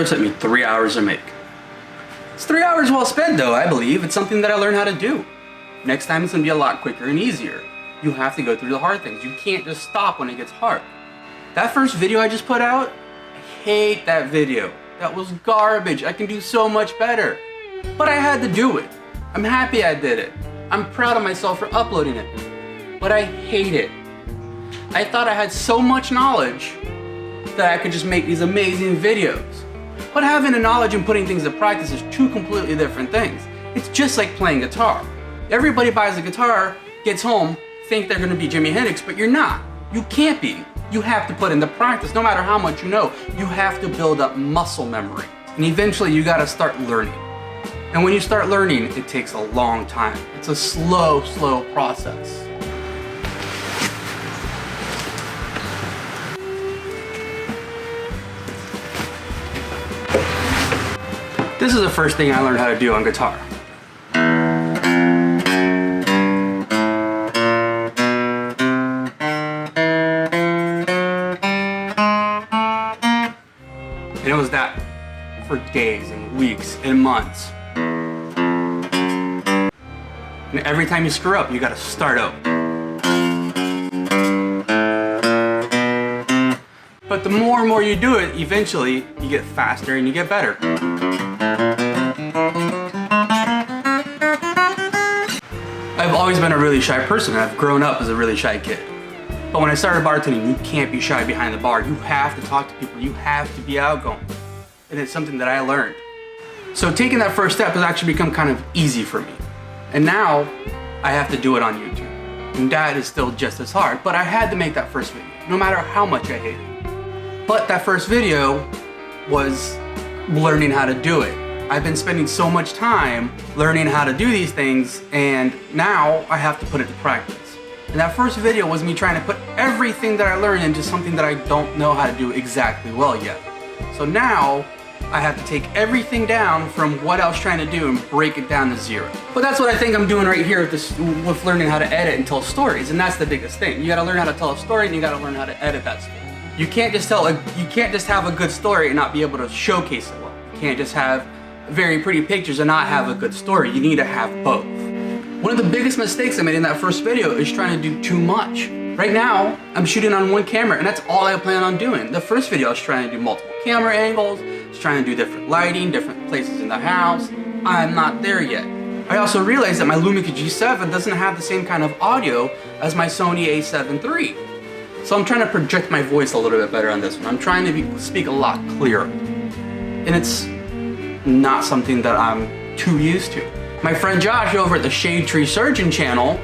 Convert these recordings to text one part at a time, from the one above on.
intro took me 3 hours to make. It's 3 hours well spent though, I believe. It's something that I learned how to do. Next time it's gonna be a lot quicker and easier. You have to go through the hard things. You can't just stop when it gets hard. That first video I just put out, I hate that video. That was garbage. I can do so much better. But I had to do it. I'm happy I did it. I'm proud of myself for uploading it. But I hate it. I thought I had so much knowledge that I could just make these amazing videos. But having the knowledge and putting things to practice is two completely different things. It's just like playing guitar. Everybody buys a guitar, gets home, think they're gonna be Jimi Hendrix, but you're not. You can't be. You have to put into practice. No matter how much you know, you have to build up muscle memory. And eventually you gotta start learning. And when you start learning, it takes a long time. It's a slow process. This is the first thing I learned how to do on guitar. And it was that for days and weeks and months. And every time you screw up, you gotta start over. But the more and more you do it, eventually you get faster and you get better. I've always been a really shy person. I've grown up as a really shy kid. But when I started bartending, you can't be shy behind the bar. You have to talk to people. You have to be outgoing. And it's something that I learned. So taking that first step has actually become kind of easy for me. And now I have to do it on YouTube. And that is still just as hard. But I had to make that first video, no matter how much I hate it. But that first video was learning how to do it. I've been spending so much time learning how to do these things, and now I have to put it to practice. And that first video was me trying to put everything that I learned into something that I don't know how to do exactly well yet. So now I have to take everything down from what I was trying to do and break it down to zero. But that's what I think I'm doing right here with learning how to edit and tell stories, and that's the biggest thing. You gotta learn how to tell a story, and you gotta learn how to edit that story. You can't just have a good story and not be able to showcase it well. You can't just have very pretty pictures and not have a good story. You need to have both. One of the biggest mistakes I made in that first video is trying to do too much. Right now, I'm shooting on one camera and that's all I plan on doing. The first video I was trying to do multiple camera angles, I was trying to do different lighting, different places in the house. I'm not there yet. I also realized that my Lumika G7 doesn't have the same kind of audio as my Sony A7 III. So I'm trying to project my voice a little bit better on this one. I'm trying to speak a lot clearer. And it's not something that I'm too used to. My friend Josh over at the Shade Tree Surgeon channel,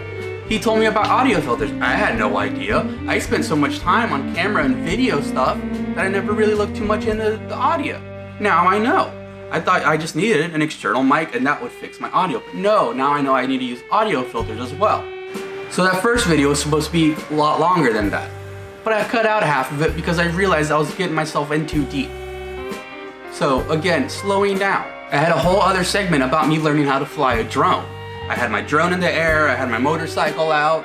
he told me about audio filters. I had no idea. I spent so much time on camera and video stuff that I never really looked too much into the audio. Now I know. I thought I just needed an external mic and that would fix my audio. But no, now I know I need to use audio filters as well. So that first video was supposed to be a lot longer than that. But I cut out half of it because I realized I was getting myself in too deep. So again, slowing down. I had a whole other segment about me learning how to fly a drone. I had my drone in the air, I had my motorcycle out.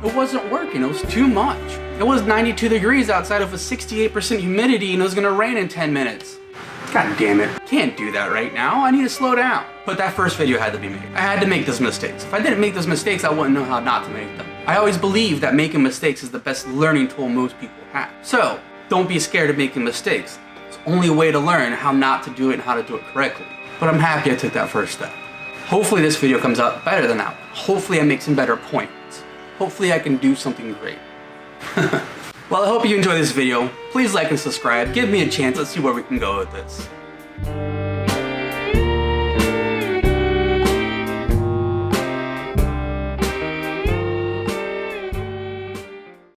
It wasn't working, it was too much. It was 92 degrees outside with a 68% humidity and it was gonna rain in 10 minutes. God damn it, can't do that right now, I need to slow down. But that first video had to be made. I had to make those mistakes. If I didn't make those mistakes, I wouldn't know how not to make them. I always believe that making mistakes is the best learning tool most people have. So, don't be scared of making mistakes. It's the only way to learn how not to do it and how to do it correctly. But I'm happy I took that first step. Hopefully this video comes out better than that one. Hopefully I make some better points. Hopefully I can do something great. Well, I hope you enjoyed this video. Please like and subscribe. Give me a chance. Let's see where we can go with this.